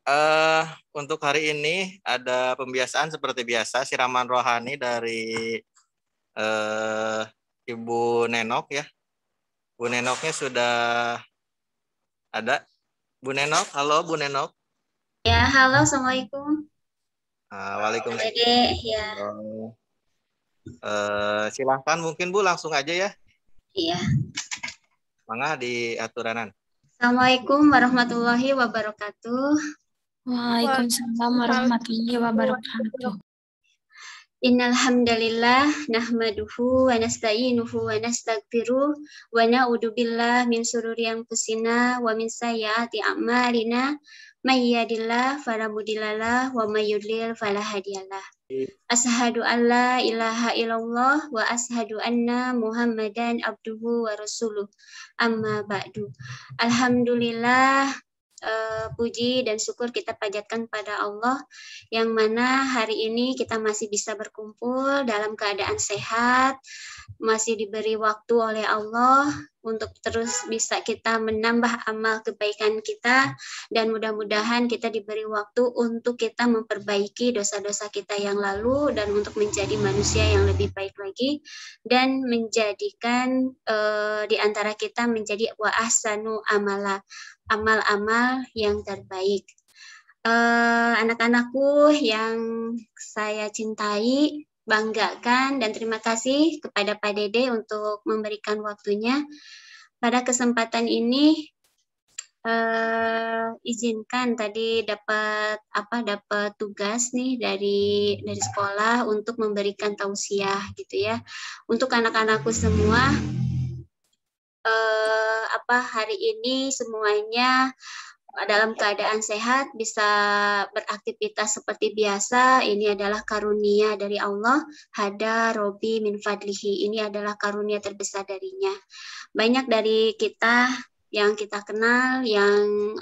eh untuk hari ini ada pembiasaan seperti biasa, siraman rohani dari eh, Ibu Nenok ya. Bu Nenoknya sudah ada. Bu Nenok, halo Bu Nenok. Ya, halo, Assalamualaikum. Waalaikumsalam. Dede, ya, Silahkan mungkin Bu langsung aja ya. iya. Mangga di aturanan. Assalamualaikum warahmatullahi wabarakatuh. Waalaikumsalam warahmatullahi wabarakatuh. Innal hamdalillah nahmaduhu wa nasta'inuhu wa nastaghfiruh wa na'udzu billahi min shururi anfusina wa min sayyiati a'malina may yahdihillahu fala mudhillalah wa may yudlil fala hadiyalah. Asyhadu an la ilaha illallah wa asyhadu anna Muhammadan abduhu wa rasuluh. Amma ba'du. Alhamdulillah, puji dan syukur kita panjatkan pada Allah yang mana hari ini kita masih bisa berkumpul dalam keadaan sehat, masih diberi waktu oleh Allah untuk terus bisa kita menambah amal kebaikan kita, dan mudah-mudahan kita diberi waktu untuk kita memperbaiki dosa-dosa kita yang lalu dan untuk menjadi manusia yang lebih baik lagi dan menjadikan di antara kita menjadi wa ahsanu amala, amal-amal yang terbaik. Anak-anakku yang saya cintai, banggakan, dan terima kasih kepada Pak Dede untuk memberikan waktunya. Pada kesempatan ini, izinkan tadi dapat tugas nih dari sekolah untuk memberikan tausiah gitu ya untuk anak-anakku semua. Hari ini semuanya dalam keadaan sehat, bisa beraktivitas seperti biasa. Ini adalah karunia dari Allah. Hada Robi min fadlihi. Ini adalah karunia terbesar darinya. Banyak dari kita yang kita kenal,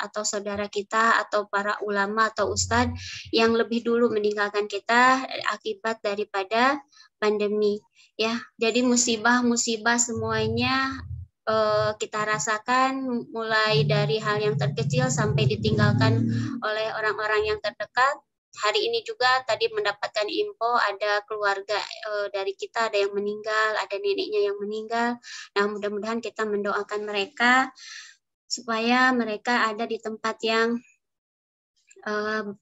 atau saudara kita, atau para ulama atau ustadz yang lebih dulu meninggalkan kita akibat daripada pandemi. Ya, jadi musibah-musibah semuanya kita rasakan, mulai dari hal yang terkecil sampai ditinggalkan oleh orang-orang yang terdekat. Hari ini juga tadi mendapatkan info ada keluarga dari kita, ada yang meninggal, ada neneknya yang meninggal. Nah, mudah-mudahan kita mendoakan mereka supaya mereka ada di tempat yang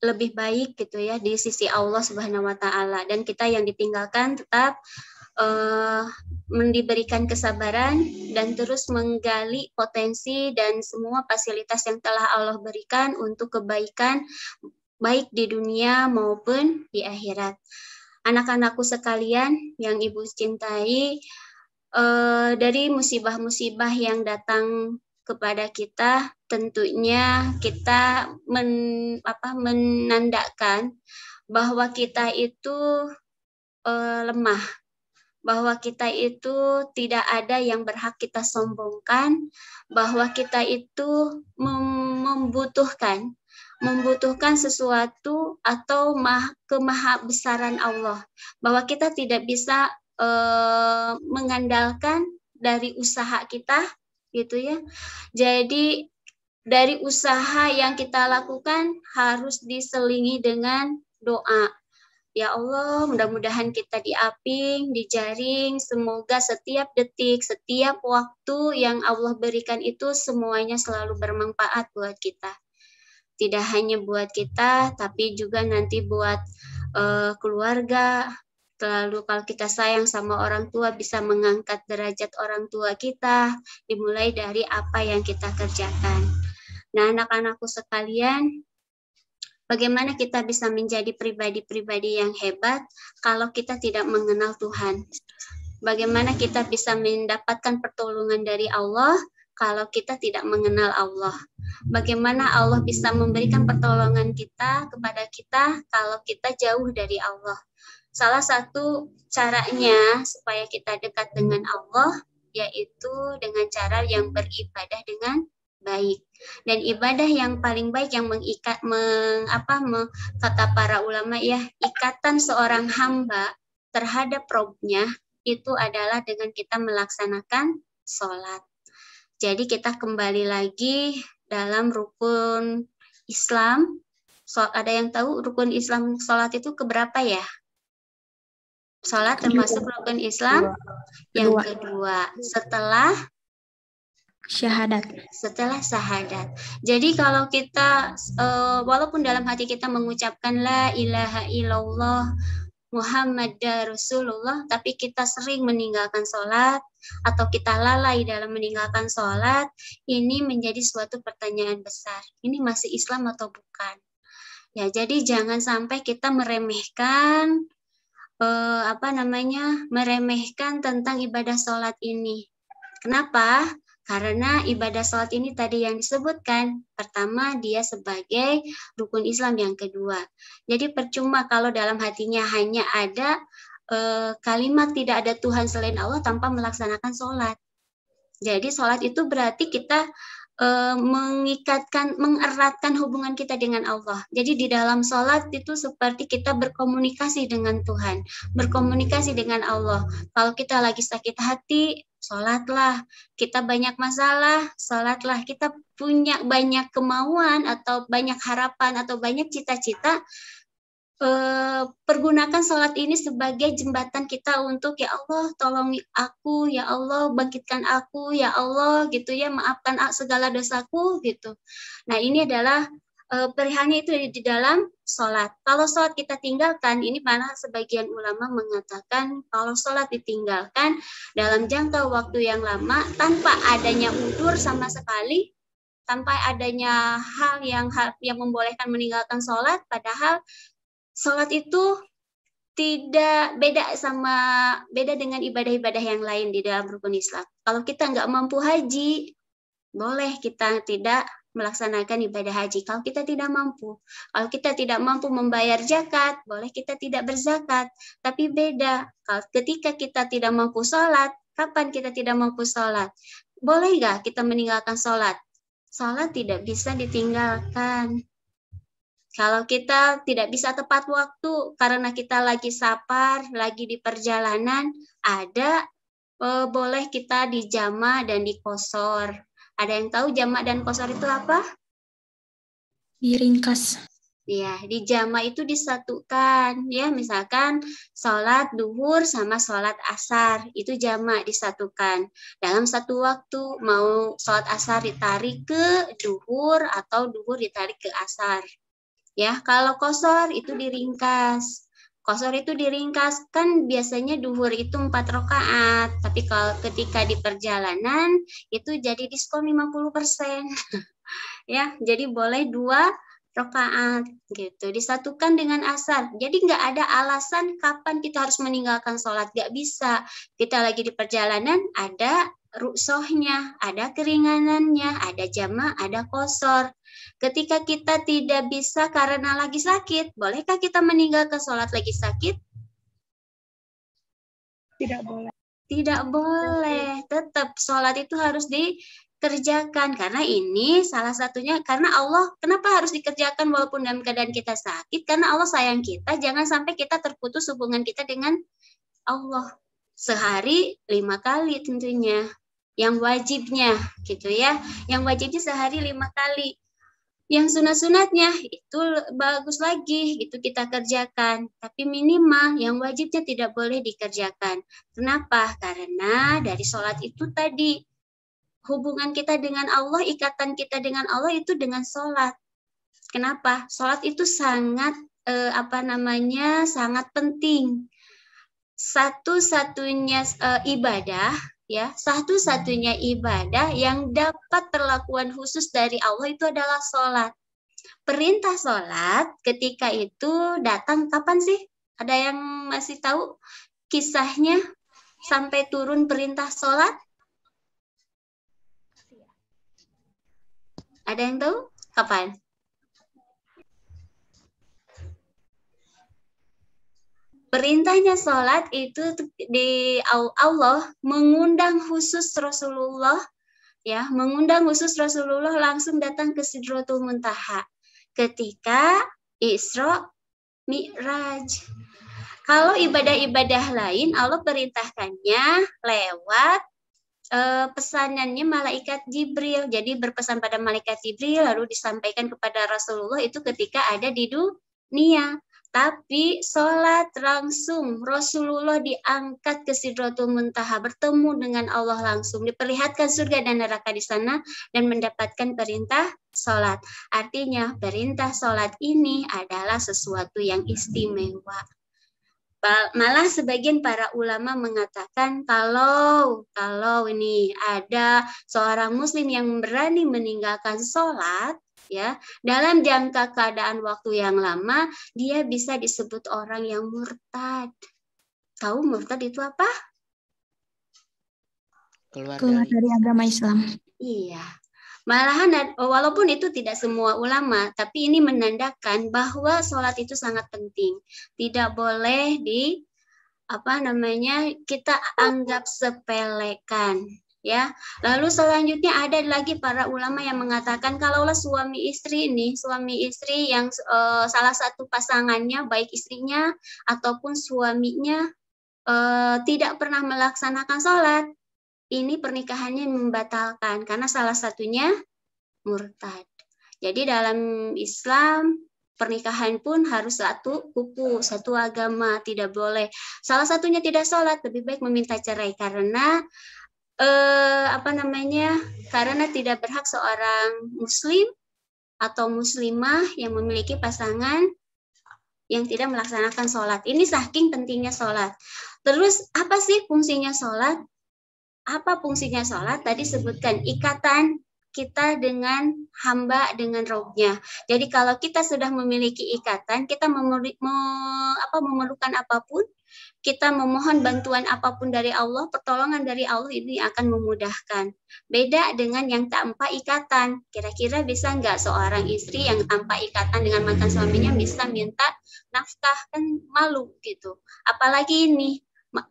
lebih baik gitu ya di sisi Allah Subhanahu wa taala, dan kita yang ditinggalkan tetap diberikan kesabaran dan terus menggali potensi dan semua fasilitas yang telah Allah berikan untuk kebaikan baik di dunia maupun di akhirat. Anak-anakku sekalian yang Ibu cintai, dari musibah-musibah yang datang kepada kita, tentunya kita menandakan bahwa kita itu lemah, bahwa kita itu tidak ada yang berhak kita sombongkan, bahwa kita itu membutuhkan sesuatu atau kemahabesaran Allah, bahwa kita tidak bisa mengandalkan dari usaha kita gitu ya. Jadi dari usaha yang kita lakukan harus diselingi dengan doa. Ya Allah, mudah-mudahan kita diaping, dijaring, semoga setiap detik, setiap waktu yang Allah berikan itu semuanya selalu bermanfaat buat kita. Tidak hanya buat kita, tapi juga nanti buat keluarga. Lalu kalau kita sayang sama orang tua, bisa mengangkat derajat orang tua kita, dimulai dari apa yang kita kerjakan. Nah, anak-anakku sekalian, bagaimana kita bisa menjadi pribadi-pribadi yang hebat kalau kita tidak mengenal Tuhan? Bagaimana kita bisa mendapatkan pertolongan dari Allah kalau kita tidak mengenal Allah? Bagaimana Allah bisa memberikan pertolongan kita kepada kita kalau kita jauh dari Allah? Salah satu caranya supaya kita dekat dengan Allah yaitu dengan cara yang beribadah dengan baik. Dan ibadah yang paling baik yang kata para ulama ya, ikatan seorang hamba terhadap Robnya itu adalah dengan kita melaksanakan sholat. Jadi kita kembali lagi dalam rukun Islam, Ada yang tahu rukun Islam sholat itu keberapa ya? Sholat termasuk rukun Islam yang kedua setelah syahadat. Setelah syahadat. Jadi kalau kita walaupun dalam hati kita mengucapkan la ilaha illallah Muhammad Rasulullah, tapi kita sering meninggalkan sholat atau kita lalai dalam meninggalkan sholat, ini menjadi suatu pertanyaan besar. Ini masih Islam atau bukan? Ya, jadi jangan sampai kita meremehkan meremehkan tentang ibadah sholat ini. Kenapa? Karena ibadah sholat ini tadi yang disebutkan, pertama dia sebagai rukun Islam yang kedua. Jadi percuma kalau dalam hatinya hanya ada kalimat tidak ada Tuhan selain Allah tanpa melaksanakan sholat. Jadi sholat itu berarti kita mengeratkan hubungan kita dengan Allah. Jadi di dalam sholat itu seperti kita berkomunikasi dengan Tuhan, berkomunikasi dengan Allah. Kalau kita lagi sakit hati, sholatlah. Kita banyak masalah, sholatlah. Kita punya banyak kemauan atau banyak harapan atau banyak cita-cita, pergunakan sholat ini sebagai jembatan kita untuk ya Allah tolong aku, ya Allah bangkitkan aku, ya Allah gitu ya, maafkan segala dosaku gitu. Nah ini adalah perihalnya itu di dalam sholat. Kalau sholat kita tinggalkan, ini mana sebagian ulama mengatakan kalau sholat ditinggalkan dalam jangka waktu yang lama tanpa adanya udzur sama sekali, tanpa adanya hal yang membolehkan meninggalkan sholat, padahal sholat itu tidak beda dengan ibadah-ibadah yang lain di dalam rukun Islam. Kalau kita nggak mampu haji, boleh kita tidak melaksanakan ibadah haji. Kalau kita tidak mampu, kalau kita tidak mampu membayar zakat, boleh kita tidak berzakat. Tapi beda, kalau ketika kita tidak mampu sholat, kapan kita tidak mampu sholat? Boleh nggak kita meninggalkan sholat? Sholat tidak bisa ditinggalkan. Kalau kita tidak bisa tepat waktu karena kita lagi safar, lagi di perjalanan, boleh kita dijama dan dikosor. Ada yang tahu jama dan kosor itu apa? Diringkas. Ya, dijama itu disatukan. Ya, misalkan sholat duhur sama sholat asar, itu jama disatukan. Dalam satu waktu, mau sholat asar ditarik ke duhur atau duhur ditarik ke asar. Ya, kalau kosor itu diringkas. Kosor itu diringkas, kan biasanya duhur itu 4 rakaat, tapi kalau ketika di perjalanan itu jadi diskon 50%. Ya, jadi boleh 2 rakaat gitu. Disatukan dengan asar. Jadi nggak ada alasan kapan kita harus meninggalkan sholat, nggak bisa. Kita lagi di perjalanan, ada ruksohnya, ada keringanannya, ada jama, ada kosor. Ketika kita tidak bisa karena lagi sakit, bolehkah kita meninggalkan sholat lagi sakit? Tidak boleh. Tidak boleh. Tetap sholat itu harus dikerjakan. Karena ini salah satunya, karena Allah, kenapa harus dikerjakan walaupun dalam keadaan kita sakit? Karena Allah sayang kita, jangan sampai kita terputus hubungan kita dengan Allah. Sehari 5 kali tentunya. Yang wajibnya gitu ya. Yang wajibnya sehari 5 kali. Yang sunat-sunatnya itu bagus lagi, itu kita kerjakan. Tapi minimal yang wajibnya tidak boleh dikerjakan. Kenapa? Karena dari sholat itu tadi, hubungan kita dengan Allah, ikatan kita dengan Allah itu dengan sholat. Kenapa? Sholat itu sangat, sangat penting. Satu-satunya ibadah, ya, satu-satunya ibadah yang dapat perlakuan khusus dari Allah itu adalah sholat. Perintah sholat ketika itu datang kapan sih? Ada yang masih tahu kisahnya sampai turun perintah sholat? Ada yang tahu kapan? Perintahnya sholat itu di Allah mengundang khusus Rasulullah, ya, mengundang khusus Rasulullah langsung datang ke Sidratul Muntaha ketika Isra Mi'raj. Kalau ibadah-ibadah lain Allah perintahkannya lewat pesanannya malaikat Jibril. Jadi berpesan pada malaikat Jibril lalu disampaikan kepada Rasulullah itu ketika ada di dunia. Tapi sholat langsung, Rasulullah diangkat ke Sidratul Muntaha, bertemu dengan Allah langsung, diperlihatkan surga dan neraka di sana, dan mendapatkan perintah sholat. Artinya perintah sholat ini adalah sesuatu yang istimewa. Malah sebagian para ulama mengatakan kalau ini ada seorang muslim yang berani meninggalkan sholat, ya, dalam jangka keadaan waktu yang lama, dia bisa disebut orang yang murtad. Tahu murtad itu apa? Keluar dari agama Islam. Iya. Malahan walaupun itu tidak semua ulama, tapi ini menandakan bahwa sholat itu sangat penting. Tidak boleh kita anggap sepelekan. Ya, lalu selanjutnya ada lagi para ulama yang mengatakan kalaulah suami istri yang salah satu pasangannya, baik istrinya ataupun suaminya tidak pernah melaksanakan sholat, ini pernikahannya membatalkan karena salah satunya murtad. Jadi dalam Islam pernikahan pun harus satu kuku, satu agama, tidak boleh. Salah satunya tidak sholat, lebih baik meminta cerai karena karena tidak berhak seorang muslim atau muslimah yang memiliki pasangan yang tidak melaksanakan sholat. Ini saking pentingnya sholat. Terus apa sih fungsinya sholat? Apa fungsinya sholat? Tadi sebutkan ikatan kita dengan hamba, dengan Rabb-Nya. Jadi kalau kita sudah memiliki ikatan, kita memerlukan apapun, kita memohon bantuan apapun dari Allah, pertolongan dari Allah ini akan memudahkan. Beda dengan yang tanpa ikatan. Kira-kira bisa nggak seorang istri yang tanpa ikatan dengan mantan suaminya bisa minta nafkah? Kan malu gitu. Apalagi ini,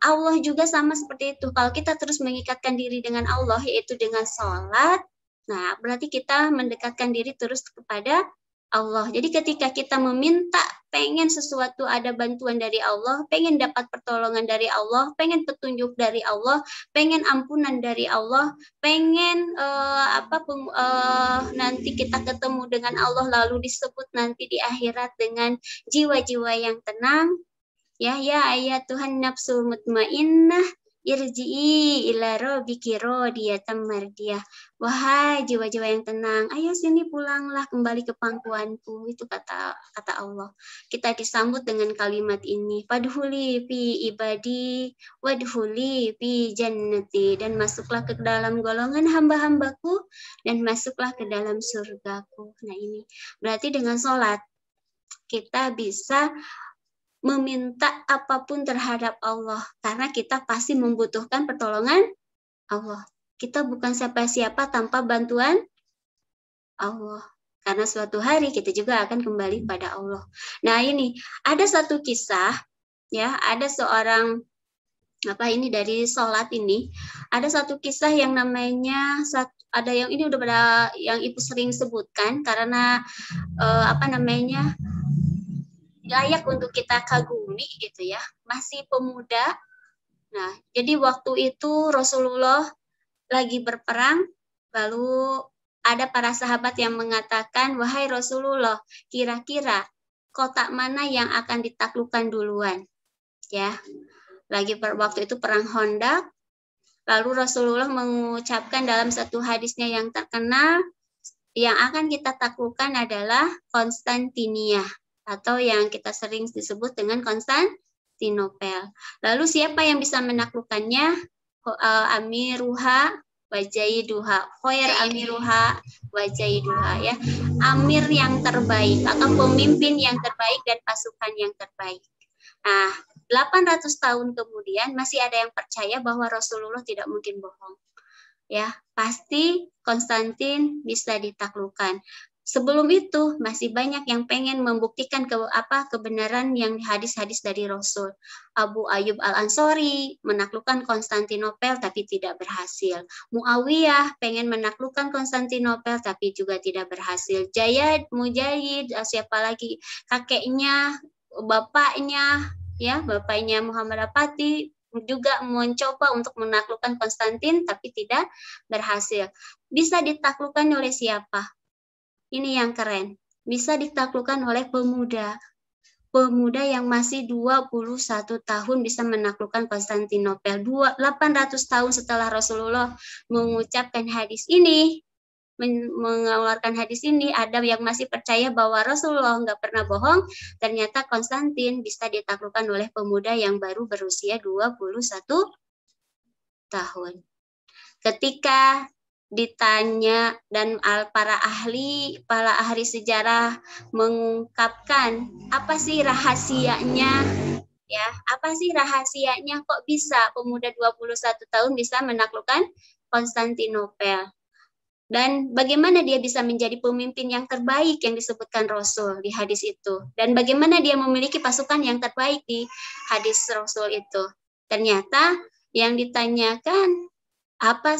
Allah juga sama seperti itu. Kalau kita terus mengikatkan diri dengan Allah, yaitu dengan sholat, nah berarti kita mendekatkan diri terus kepada Allah. Jadi ketika kita meminta, pengen sesuatu ada bantuan dari Allah, pengen dapat pertolongan dari Allah, pengen petunjuk dari Allah, pengen ampunan dari Allah, pengen nanti kita ketemu dengan Allah lalu disebut nanti di akhirat dengan jiwa-jiwa yang tenang. Ya ayat Tuhan nafsul mutmainnah irji'i ila rabbiki radiyatan mardiyah. Wahai jiwa-jiwa yang tenang, ayo sini pulanglah kembali ke pangkuanku. Itu kata Allah. Kita disambut dengan kalimat ini. Fadhuli fi ibadi wadhuli fi jannati, dan masuklah ke dalam golongan hamba-hambaku dan masuklah ke dalam surgaku. Nah, ini berarti dengan sholat kita bisa meminta apapun terhadap Allah, karena kita pasti membutuhkan pertolongan Allah. Kita bukan siapa-siapa tanpa bantuan Allah, karena suatu hari kita juga akan kembali pada Allah. Nah, ini ada satu kisah, ya, ada seorang dari sholat ini, ada satu kisah yang namanya ada yang ini udah pada yang Ibu sering sebutkan karena layak untuk kita kagumi gitu ya, masih pemuda. Nah, jadi waktu itu Rasulullah lagi berperang, lalu ada para sahabat yang mengatakan, wahai Rasulullah, kira-kira kota mana yang akan ditaklukkan duluan? Ya, lagi waktu itu perang Khandaq, lalu Rasulullah mengucapkan dalam satu hadisnya yang terkenal, yang akan kita taklukkan adalah Konstantinia, atau yang kita sering disebut dengan Konstantinopel. Lalu siapa yang bisa menaklukkannya? Amiruha wajaiduha, khair amiruha wajaiduha, ya. Amir yang terbaik atau pemimpin yang terbaik dan pasukan yang terbaik. Nah, 800 tahun kemudian masih ada yang percaya bahwa Rasulullah tidak mungkin bohong. Ya, pasti Konstantin bisa ditaklukkan. Sebelum itu masih banyak yang pengen membuktikan kebenaran yang hadis-hadis dari Rasul. Abu Ayyub Al-Ansari menaklukkan Konstantinopel tapi tidak berhasil. Muawiyah pengen menaklukkan Konstantinopel tapi juga tidak berhasil. Mujahid, siapa lagi? Kakeknya, bapaknya Muhammad Al-Fatih juga mencoba untuk menaklukkan Konstantin, tapi tidak berhasil. Bisa ditaklukkan oleh siapa? Ini yang keren. Bisa ditaklukkan oleh pemuda. Pemuda yang masih 21 tahun bisa menaklukkan Konstantinopel. 800 tahun setelah Rasulullah mengucapkan hadis ini, mengeluarkan hadis ini, ada yang masih percaya bahwa Rasulullah nggak pernah bohong. Ternyata Konstantin bisa ditaklukkan oleh pemuda yang baru berusia 21 tahun. Ketika ditanya dan para ahli sejarah mengungkapkan apa sih rahasianya, ya, apa sih rahasianya kok bisa pemuda 21 tahun bisa menaklukkan Konstantinopel, dan bagaimana dia bisa menjadi pemimpin yang terbaik yang disebutkan Rasul di hadis itu, dan bagaimana dia memiliki pasukan yang terbaik di hadis Rasul itu. Ternyata yang ditanyakan apa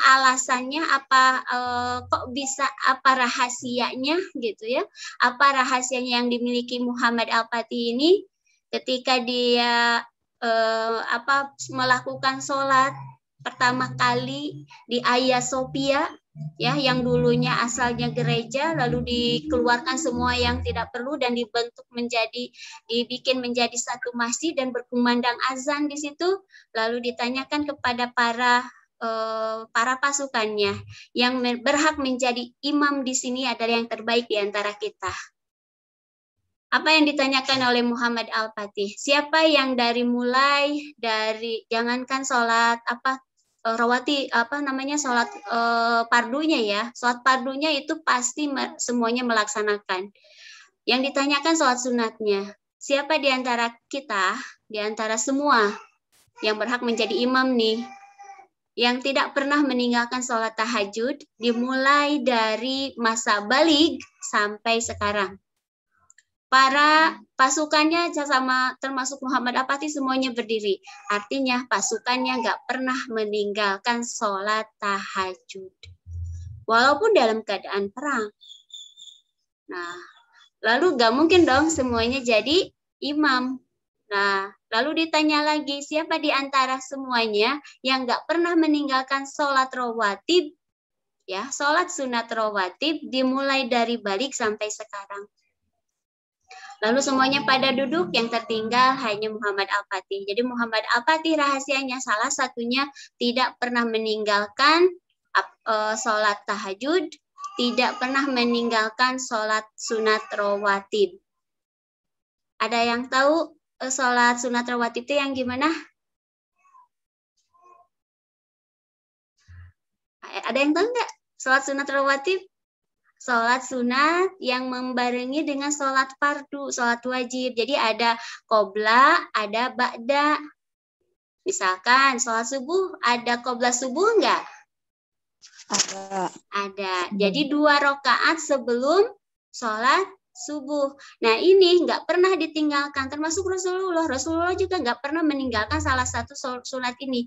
alasannya, kok bisa, apa rahasianya gitu ya, apa rahasianya yang dimiliki Muhammad Al-Fatih ini ketika dia melakukan sholat pertama kali di Hagia Sophia, ya, yang dulunya asalnya gereja, lalu dikeluarkan semua yang tidak perlu dan dibikin menjadi satu masjid dan berkumandang azan di situ. Lalu ditanyakan kepada para pasukannya yang berhak menjadi imam di sini adalah yang terbaik di antara kita. Apa yang ditanyakan oleh Muhammad Al-Fatih? Siapa yang mulai dari jangankan sholat rawati, sholat pardunya ya, sholat pardunya itu pasti semuanya melaksanakan. Yang ditanyakan sholat sunatnya, siapa di antara kita, di antara semua yang berhak menjadi imam nih, yang tidak pernah meninggalkan sholat tahajud dimulai dari masa baligh sampai sekarang? Para pasukannya sama termasuk Muhammad Al-Fatih semuanya berdiri. Artinya pasukannya nggak pernah meninggalkan sholat tahajud. Walaupun dalam keadaan perang. Nah, lalu nggak mungkin dong semuanya jadi imam. Nah, lalu ditanya lagi, siapa di antara semuanya yang nggak pernah meninggalkan sholat rawatib, ya, sholat sunat rawatib dimulai dari balik sampai sekarang? Lalu semuanya pada duduk, yang tertinggal hanya Muhammad Al-Fatih. Jadi Muhammad Al-Fatih rahasianya salah satunya tidak pernah meninggalkan sholat tahajud, tidak pernah meninggalkan sholat sunat rawatib. Ada yang tahu sholat sunat rawatib itu yang gimana? Ada yang tahu nggak sholat sunat rawatib? Sholat sunat yang membarengi dengan sholat fardu, sholat wajib. Jadi ada qobla, ada ba'da. Misalkan sholat subuh, ada qobla subuh enggak? Ada. Jadi 2 rakaat sebelum sholat subuh. Nah ini enggak pernah ditinggalkan, termasuk Rasulullah. Rasulullah juga enggak pernah meninggalkan salah satu sunat ini.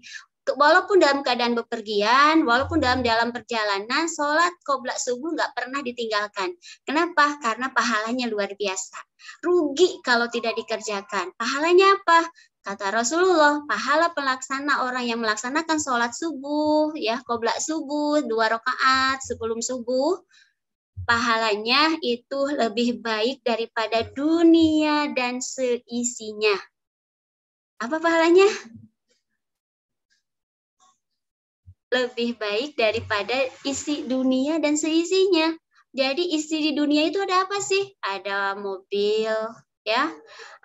Walaupun dalam keadaan bepergian, walaupun dalam perjalanan, sholat qobla subuh nggak pernah ditinggalkan. Kenapa? Karena pahalanya luar biasa. Rugi kalau tidak dikerjakan. Pahalanya apa? Kata Rasulullah, pahala pelaksana orang yang melaksanakan sholat subuh, ya, qobla subuh, 2 rakaat sebelum subuh, pahalanya itu lebih baik daripada dunia dan seisinya. Apa pahalanya? Lebih baik daripada isi dunia dan seisinya. Jadi isi di dunia itu ada apa sih? Ada mobil, ya,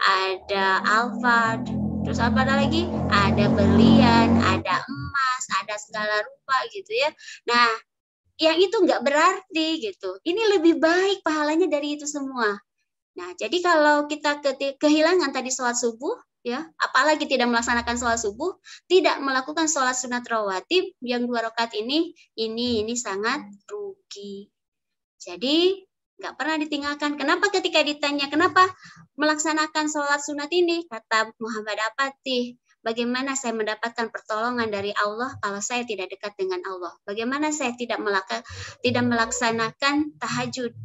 ada Alphard, terus apa lagi? Ada berlian, ada emas, ada segala rupa gitu ya. Nah, yang itu nggak berarti gitu. Ini lebih baik pahalanya dari itu semua. Nah, jadi kalau kita kehilangan tadi sholat subuh, ya, apalagi tidak melaksanakan sholat subuh, tidak melakukan sholat sunat rawatib yang 2 rakaat ini sangat rugi. Jadi nggak pernah ditinggalkan. Kenapa ketika ditanya kenapa melaksanakan sholat sunat ini, kata Muhammad Al-Fatih, bagaimana saya mendapatkan pertolongan dari Allah kalau saya tidak dekat dengan Allah? Bagaimana saya tidak melaksanakan tahajud?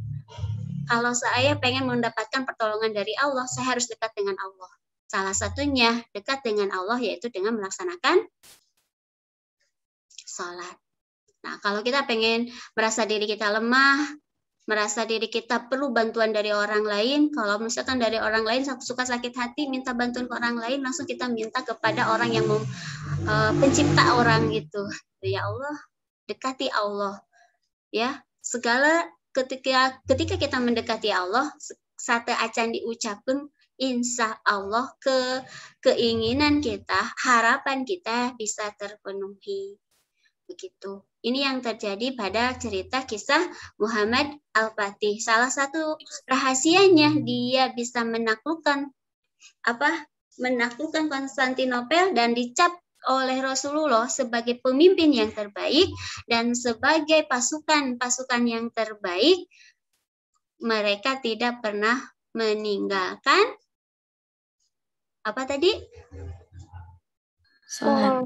Kalau saya pengen mendapatkan pertolongan dari Allah, saya harus dekat dengan Allah. Salah satunya dekat dengan Allah yaitu dengan melaksanakan sholat. Nah, kalau kita pengen merasa diri kita lemah, merasa diri kita perlu bantuan dari orang lain, kalau misalkan dari orang lain suka sakit hati, minta bantuan ke orang lain, langsung kita minta kepada orang yang pencipta orang itu. Ya Allah, dekati Allah. Ya, segala ketika kita mendekati Allah, sate acan diucapkan, insya Allah keinginan kita, harapan kita bisa terpenuhi. Begitu. Ini yang terjadi pada cerita kisah Muhammad Al-Fatih. Salah satu rahasianya dia bisa menaklukkan Konstantinopel dan dicap oleh Rasulullah sebagai pemimpin yang terbaik dan sebagai pasukan yang terbaik. Mereka tidak pernah meninggalkan apa tadi? Sholat.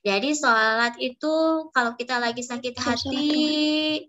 Jadi sholat itu kalau kita lagi sakit hati,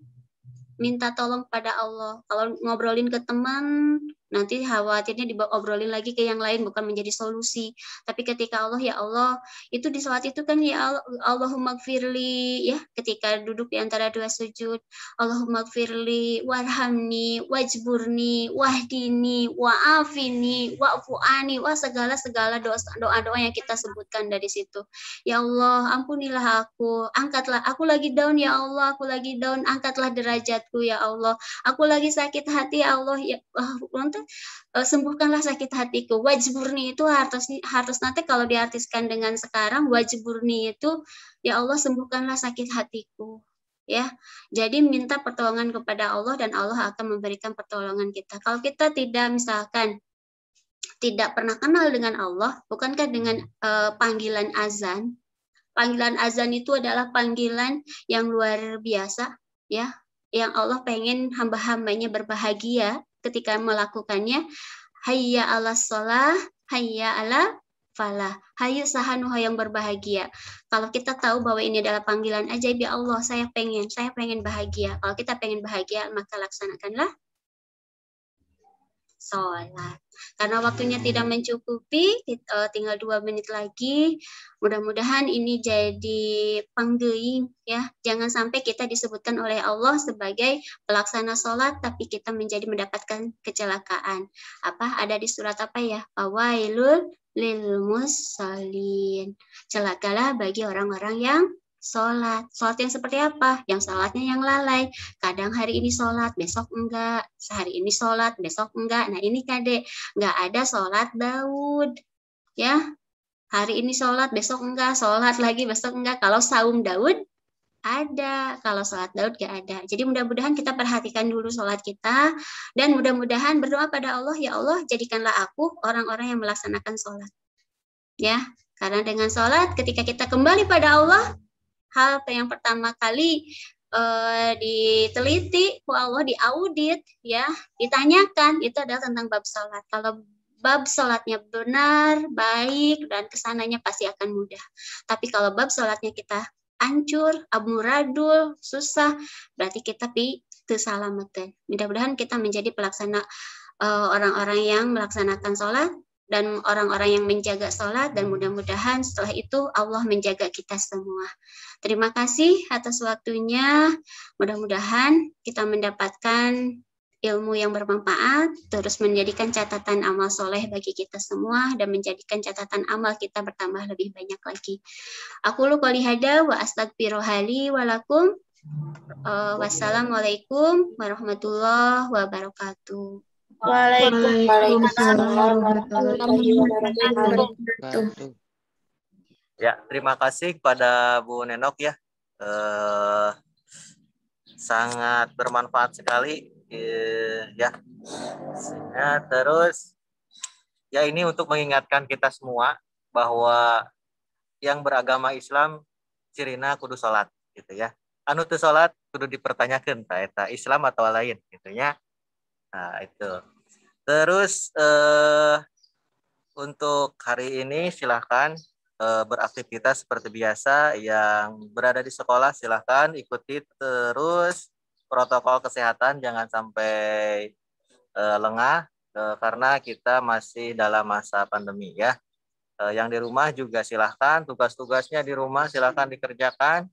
minta tolong pada Allah. Kalau ngobrolin ke teman, nanti khawatirnya diobrolin lagi ke yang lain, bukan menjadi solusi. Tapi ketika Allah, ya Allah, itu di sholat itu kan ya Allah, Allahumma gfirli, ya, ketika duduk di antara dua sujud, Allahumma gfirli, warhamni, wajburni, wahdini, wa'afini, wa'fu'ani, segala doa-doa yang kita sebutkan dari situ. Ya Allah, ampunilah aku, angkatlah, aku lagi down ya Allah, aku lagi down, angkatlah derajatku ya Allah, aku lagi sakit hati ya Allah, ya sembuhkanlah sakit hatiku. Wajburni itu harus nanti kalau diartiskan dengan sekarang, wajburni itu ya Allah sembuhkanlah sakit hatiku. Ya, jadi minta pertolongan kepada Allah dan Allah akan memberikan pertolongan kita. Kalau kita tidak pernah kenal dengan Allah, bukankah dengan panggilan azan? Panggilan azan itu adalah panggilan yang luar biasa, ya, yang Allah pengen hamba-hambanya berbahagia ketika melakukannya. Hayya ala sholah, hayya ala falah. Hayu sahanu yang berbahagia. Kalau kita tahu bahwa ini adalah panggilan ajaib, ya Allah, saya pengen bahagia. Kalau kita pengen bahagia, maka laksanakanlah sholat. Karena waktunya tidak mencukupi, tinggal 2 menit lagi. Mudah-mudahan ini jadi panggeing, ya. Jangan sampai kita disebutkan oleh Allah sebagai pelaksana sholat, tapi kita mendapatkan kecelakaan. Ada di surat apa ya? Fawailul lil musallin. Celakalah bagi orang-orang yang sholat. Sholat yang seperti apa? Yang sholatnya yang lalai. Kadang hari ini sholat, besok enggak. Sehari ini sholat, besok enggak. Nah ini Kade, enggak ada sholat Daud. Ya, hari ini sholat, besok enggak. Sholat lagi, besok enggak. Kalau saum Daud, ada. Kalau sholat Daud enggak ada. Jadi mudah-mudahan kita perhatikan dulu sholat kita. Dan mudah-mudahan berdoa pada Allah, ya Allah, jadikanlah aku orang-orang yang melaksanakan sholat. Ya, karena dengan sholat, ketika kita kembali pada Allah, hal yang pertama kali diteliti Allah, diaudit, ya, ditanyakan, itu adalah tentang bab sholat. Kalau bab sholatnya benar, baik, dan kesananya pasti akan mudah. Tapi kalau bab sholatnya kita hancur, amburadul, susah, berarti kita salamatan. Mudah-mudahan kita menjadi pelaksana orang-orang yang melaksanakan sholat dan orang-orang yang menjaga sholat, dan mudah-mudahan setelah itu Allah menjaga kita semua. Terima kasih atas waktunya. Mudah-mudahan kita mendapatkan ilmu yang bermanfaat, terus menjadikan catatan amal soleh bagi kita semua, dan menjadikan catatan amal kita bertambah lebih banyak lagi. Aku qouli hada wa astagfiruhali walakum. Wassalamualaikum warahmatullahi wabarakatuh. Waalaikumsalam warahmatullahi wabarakatuh. Ya, terima kasih kepada Bu Nenok ya. Sangat bermanfaat sekali ya. Terus ya, ini untuk mengingatkan kita semua bahwa yang beragama Islam cirina kudu sholat gitu ya. Anu teu sholat kudu dipertanyakan eta Islam atau lain gitu ya. Nah, itu. Terus untuk hari ini silahkan beraktivitas seperti biasa. Yang berada di sekolah silahkan ikuti terus protokol kesehatan, jangan sampai lengah. karena kita masih dalam masa pandemi ya. Yang di rumah juga silahkan, tugas-tugasnya di rumah silahkan dikerjakan.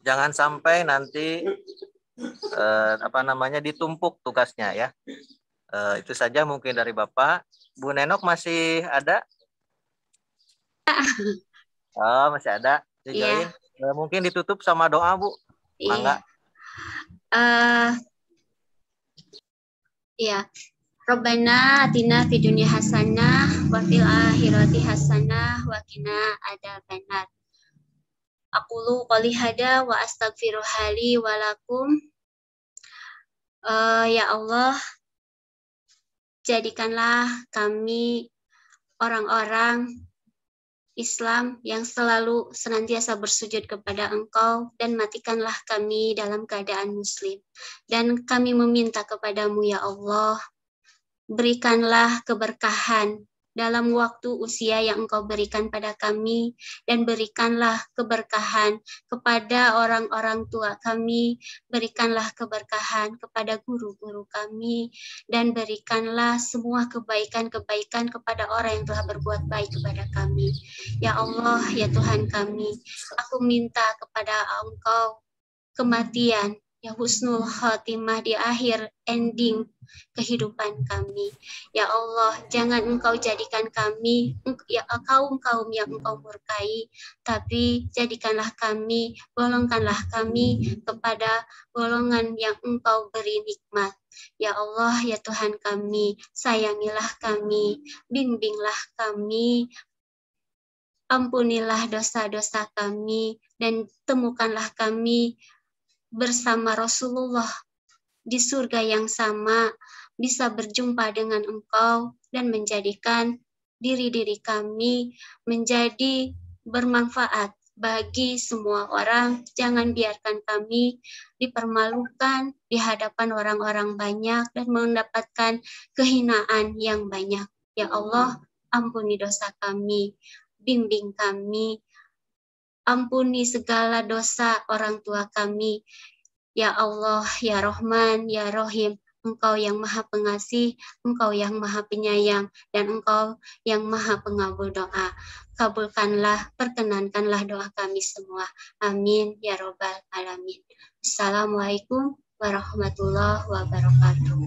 Jangan sampai nanti ditumpuk tugasnya ya. Itu saja mungkin dari Bapak. Bu Nenok masih ada? Oh, masih ada. Dijoin. Mungkin ditutup sama doa, Bu. Mangga. Iya. Rabbana atina fid dunya hasanah wa fil akhirati hasanah wa qina adzabannar. Aqulu qouli hada wa astaghfiruha li wa lakum. Ya Allah, jadikanlah kami orang-orang Islam yang selalu senantiasa bersujud kepada Engkau, dan matikanlah kami dalam keadaan Muslim. Dan kami meminta kepadamu ya Allah, berikanlah keberkahan dalam waktu usia yang Engkau berikan pada kami, dan berikanlah keberkahan kepada orang-orang tua kami, berikanlah keberkahan kepada guru-guru kami, dan berikanlah semua kebaikan-kebaikan kepada orang yang telah berbuat baik kepada kami. Ya Allah, ya Tuhan kami, aku minta kepada Engkau kematian yang husnul khatimah di akhir ending kehidupan kami. Ya Allah, jangan Engkau jadikan kami ya kaum-kaum yang Engkau murkai, tapi jadikanlah kami, golongkanlah kami kepada golongan yang Engkau beri nikmat. Ya Allah, ya Tuhan kami, sayangilah kami, bimbinglah kami, ampunilah dosa-dosa kami, dan temukanlah kami bersama Rasulullah di surga yang sama, bisa berjumpa dengan Engkau dan menjadikan diri-diri kami menjadi bermanfaat bagi semua orang. Jangan biarkan kami dipermalukan di hadapan orang-orang banyak dan mendapatkan kehinaan yang banyak. Ya Allah, ampuni dosa kami, bimbing kami, ampuni segala dosa orang tua kami. Ya Allah, ya Rahman, ya Rahim, Engkau yang Maha Pengasih, Engkau yang Maha Penyayang, dan Engkau yang Maha Pengabul doa. Kabulkanlah, perkenankanlah doa kami semua. Amin, ya Rabbal Alamin. Assalamualaikum warahmatullahi wabarakatuh.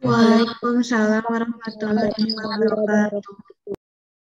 Waalaikumsalam warahmatullahi wabarakatuh.